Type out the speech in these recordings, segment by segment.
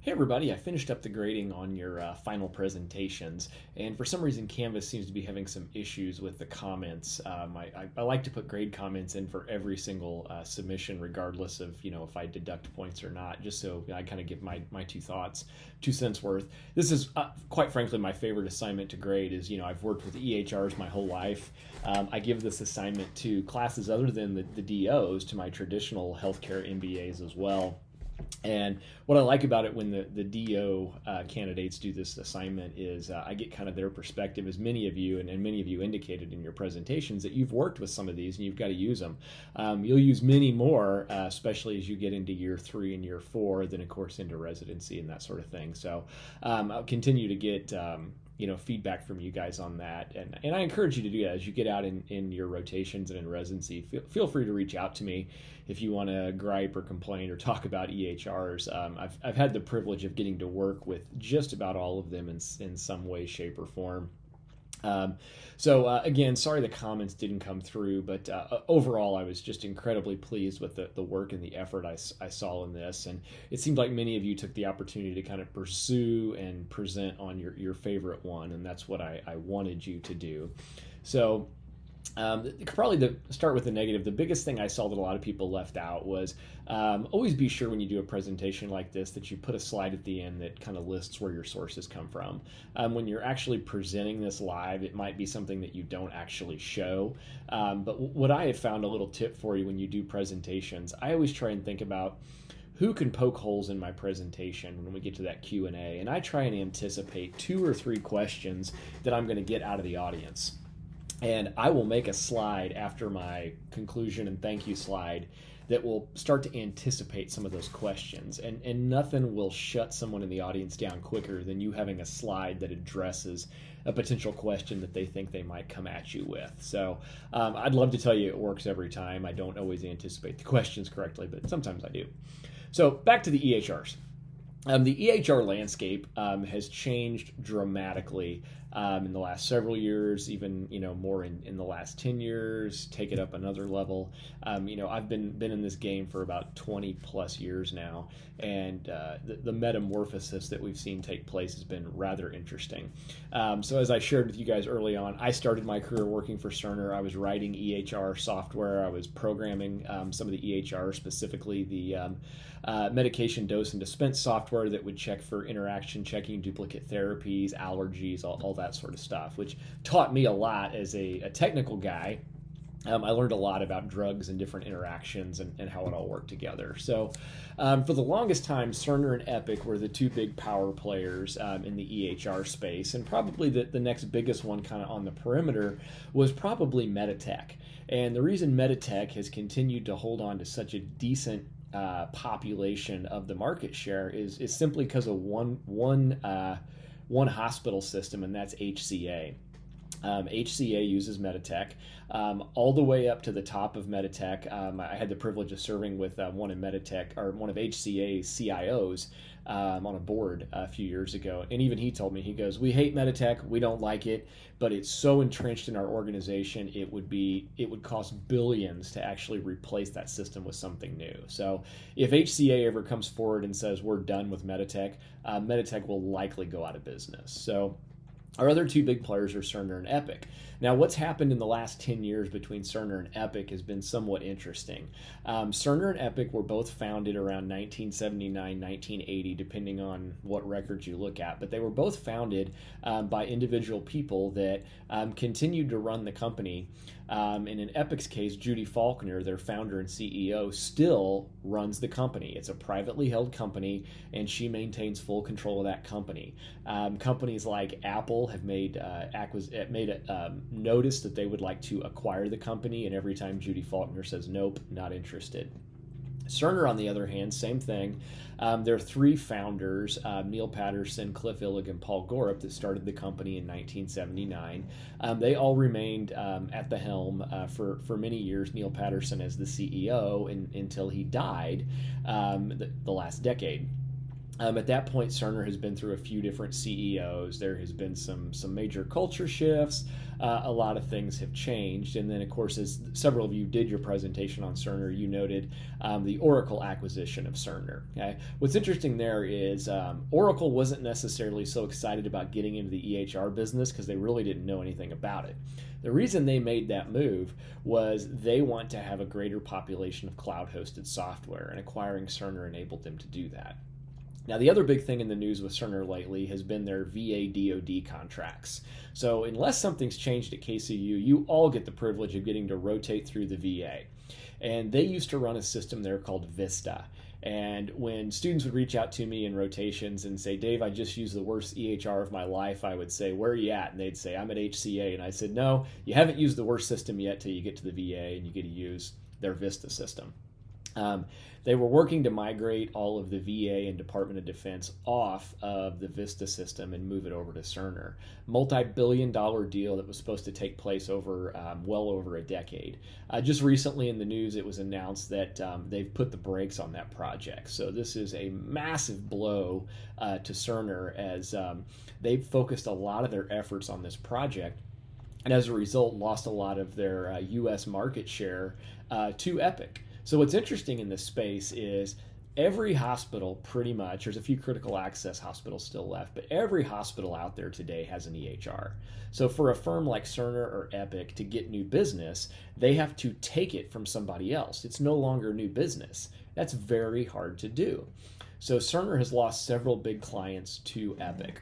Hey everybody, I finished up the grading on your final presentations, and for some reason Canvas seems to be having some issues with the comments. I like to put grade comments in for every single submission, regardless of if I deduct points or not, just so I kind of give my two cents worth. This is quite frankly my favorite assignment to grade. Is I've worked with EHRs my whole life. I give this assignment to classes other than the DOs, to my traditional healthcare MBAs as well. And what I like about it when the DO candidates do this assignment is I get kind of their perspective, as many of you, and many of you indicated in your presentations that you've worked with some of these and you've got to use them. You'll use many more, especially as you get into year 3 and year 4, then of course into residency and that sort of thing. So I'll continue to get feedback from you guys on that, and I encourage you to do that as you get out in your rotations and in residency. Feel free to reach out to me if you want to gripe or complain or talk about EHRs. I've had the privilege of getting to work with just about all of them in some way, shape, or form. Again, sorry the comments didn't come through, but overall I was just incredibly pleased with the work and the effort I saw in this, and it seemed like many of you took the opportunity to kind of pursue and present on your favorite one, and that's what I wanted you to do. So probably to start with the negative, the biggest thing I saw that a lot of people left out was always be sure when you do a presentation like this that you put a slide at the end that kind of lists where your sources come from. When you're actually presenting this live, it might be something that you don't actually show. But what I have found, a little tip for you when you do presentations, I always try and think about who can poke holes in my presentation when we get to that Q&A, and I try and anticipate 2 or 3 questions that I'm going to get out of the audience. And I will make a slide after my conclusion and thank you slide that will start to anticipate some of those questions. And nothing will shut someone in the audience down quicker than you having a slide that addresses a potential question that they think they might come at you with. So I'd love to tell you it works every time. I don't always anticipate the questions correctly, but sometimes I do. So back to the EHRs. The EHR landscape has changed dramatically in the last several years, even more in the last 10 years. Take it up another level. I've been in this game for about 20 plus years now, and the metamorphosis that we've seen take place has been rather interesting. So as I shared with you guys early on, I started my career working for Cerner. I was writing EHR software. I was programming some of the EHR, specifically the medication dose and dispense software that would check for interaction, checking duplicate therapies, allergies, all that sort of stuff, which taught me a lot as a technical guy. I learned a lot about drugs and different interactions and how it all worked together. So for the longest time, Cerner and Epic were the 2 big power players in the EHR space, and probably the next biggest one kind of on the perimeter was probably Meditech. And the reason Meditech has continued to hold on to such a decent population of the market share is simply because of one hospital system, and that's HCA. HCA uses Meditech all the way up to the top of Meditech. I had the privilege of serving with one of HCA's CIOs on a board a few years ago, and even he told me, he goes, "We hate Meditech, we don't like it, but it's so entrenched in our organization, it would cost billions to actually replace that system with something new." So if HCA ever comes forward and says we're done with Meditech, Meditech will likely go out of business. So our other 2 big players are Cerner and Epic. Now, what's happened in the last 10 years between Cerner and Epic has been somewhat interesting. Cerner and Epic were both founded around 1979, 1980, depending on what records you look at, but they were both founded by individual people that continued to run the company. And in Epic's case, Judy Faulkner, their founder and CEO, still runs the company. It's a privately held company, and she maintains full control of that company. Companies like Apple have made notice that they would like to acquire the company, and every time Judy Faulkner says nope, not interested. Cerner, on the other hand, same thing. There are 3 founders, Neil Patterson, Cliff Illig, and Paul Gorup, that started the company in 1979. They all remained at the helm for many years, Neil Patterson as the CEO, until he died the last decade. At that point, Cerner has been through a few different CEOs. There has been some major culture shifts. A lot of things have changed. And then, of course, as several of you did your presentation on Cerner, you noted the Oracle acquisition of Cerner. Okay? What's interesting there is Oracle wasn't necessarily so excited about getting into the EHR business because they really didn't know anything about it. The reason they made that move was they want to have a greater population of cloud-hosted software, and acquiring Cerner enabled them to do that. Now, the other big thing in the news with Cerner lately has been their VA DoD contracts. So unless something's changed at KCU, you all get the privilege of getting to rotate through the VA. And they used to run a system there called Vista. And when students would reach out to me in rotations and say, Dave, I just used the worst EHR of my life, I would say, where are you at? And they'd say, I'm at HCA. And I said, no, you haven't used the worst system yet till you get to the VA and you get to use their Vista system. They were working to migrate all of the VA and Department of Defense off of the Vista system and move it over to Cerner. Multi-billion-dollar deal that was supposed to take place over well over a decade. Just recently in the news, it was announced that they've put the brakes on that project. So this is a massive blow to Cerner as they've focused a lot of their efforts on this project, and as a result lost a lot of their U.S. market share to Epic. So what's interesting in this space is every hospital pretty much, there's a few critical access hospitals still left, but every hospital out there today has an EHR. So for a firm like Cerner or Epic to get new business, they have to take it from somebody else. It's no longer new business. That's very hard to do. So Cerner has lost several big clients to Epic.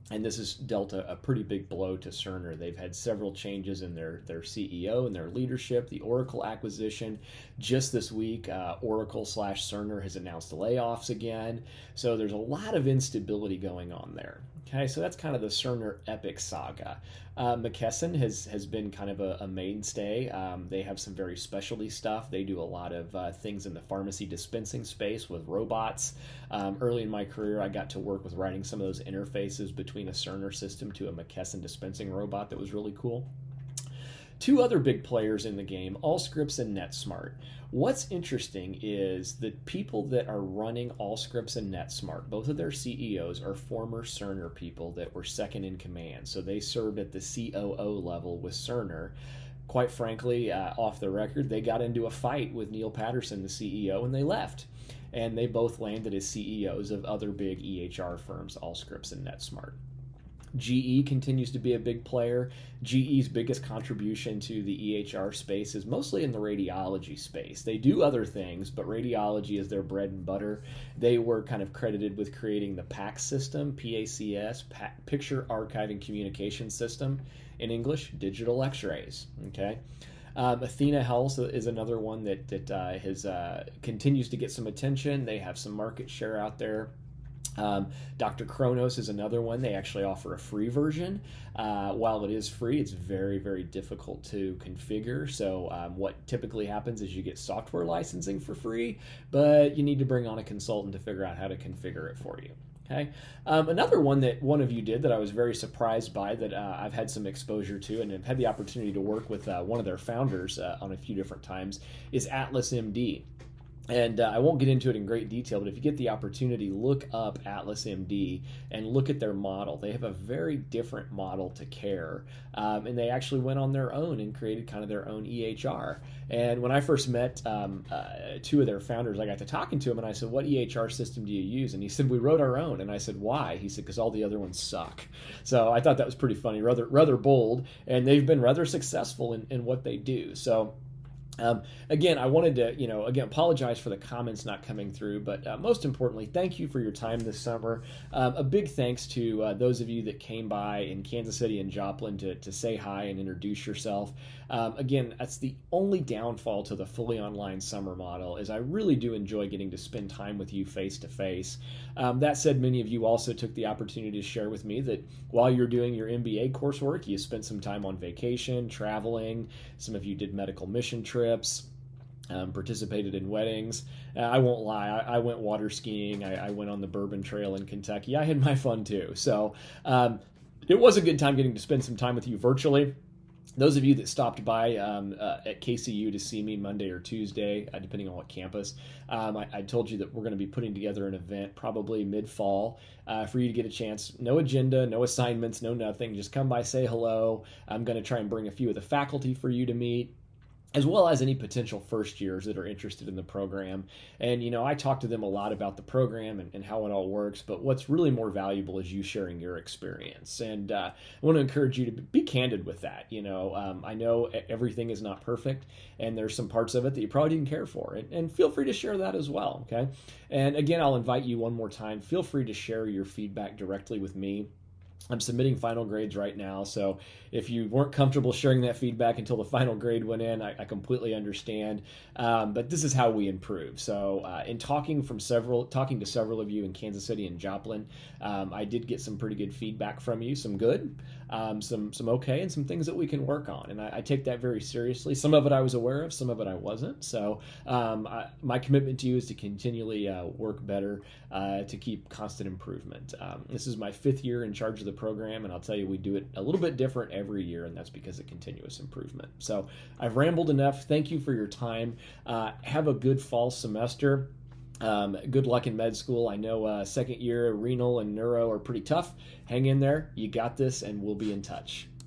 And this has dealt a pretty big blow to Cerner. They've had several changes in their CEO and their leadership. The Oracle acquisition just this week, Oracle/Cerner has announced layoffs again. So there's a lot of instability going on there. Okay, so that's kind of the Cerner Epic saga. McKesson has been kind of a mainstay. They have some very specialty stuff. They do a lot of things in the pharmacy dispensing space with robots. Early in my career, I got to work with writing some of those interfaces between a Cerner system to a McKesson dispensing robot that was really cool. Two other big players in the game, Allscripts and NetSmart. What's interesting is the people that are running Allscripts and NetSmart, both of their CEOs are former Cerner people that were second in command. So they served at the COO level with Cerner. Quite frankly, off the record, they got into a fight with Neil Patterson, the CEO, and they left. And they both landed as CEOs of other big EHR firms, Allscripts and NetSmart. GE continues to be a big player. GE's biggest contribution to the EHR space is mostly in the radiology space. They do other things, but radiology is their bread and butter. They were kind of credited with creating the PACS system, PACS, Picture Archiving Communication System, in English, digital x-rays. Okay. Athena Health is another one that has continues to get some attention. They have some market share out there. Dr. Kronos is another one. They actually offer a free version. While it is free, it's very, very difficult to configure. So what typically happens is you get software licensing for free, but you need to bring on a consultant to figure out how to configure it for you. Okay. Another one that one of you did that I was very surprised by that I've had some exposure to and have had the opportunity to work with one of their founders on a few different times is Atlas MD. And I won't get into it in great detail, but if you get the opportunity, look up Atlas MD and look at their model. They have a very different model to care. And they actually went on their own and created kind of their own EHR. And when I first met two of their founders, I got to talking to him and I said, what EHR system do you use? And he said, we wrote our own. And I said, why? He said, because all the other ones suck. So I thought that was pretty funny, rather bold. And they've been rather successful in what they do. So again, I wanted to, apologize for the comments not coming through, but most importantly, thank you for your time this summer. A big thanks to those of you that came by in Kansas City and Joplin to say hi and introduce yourself. Again, that's the only downfall to the fully online summer model is I really do enjoy getting to spend time with you face to face. That said, many of you also took the opportunity to share with me that while you're doing your MBA coursework, you spent some time on vacation, traveling. Some of you did medical mission trips. Participated in weddings. I won't lie, I went water skiing. I went on the Bourbon Trail in Kentucky. I had my fun too. So it was a good time getting to spend some time with you virtually. those of you that stopped by at KCU to see me Monday or Tuesday, depending on what campus, I told you that we're going to be putting together an event probably mid-fall for you to get a chance. No agenda, no assignments, no nothing. Just come by, say hello. I'm going to try and bring a few of the faculty for you to meet, as well as any potential first years that are interested in the program. And, I talk to them a lot about the program and how it all works, but what's really more valuable is you sharing your experience. And I want to encourage you to be candid with that. I know everything is not perfect, and there's some parts of it that you probably didn't care for. And feel free to share that as well, okay? And again, I'll invite you one more time. Feel free to share your feedback directly with me. I'm submitting final grades right now, so if you weren't comfortable sharing that feedback until the final grade went in, I completely understand. But this is how we improve. So, in talking to several of you in Kansas City and Joplin, I did get some pretty good feedback from you. Some good, some okay, and some things that we can work on. And I take that very seriously. Some of it I was aware of, some of it I wasn't. So, my commitment to you is to continually work better, to keep constant improvement. This is my 5th year in charge of the program, and I'll tell you, we do it a little bit different every year, and that's because of continuous improvement. So I've rambled enough. Thank you for your time. Have a good fall semester. Good luck in med school. I know second year renal and neuro are pretty tough. Hang in there. You got this, and we'll be in touch.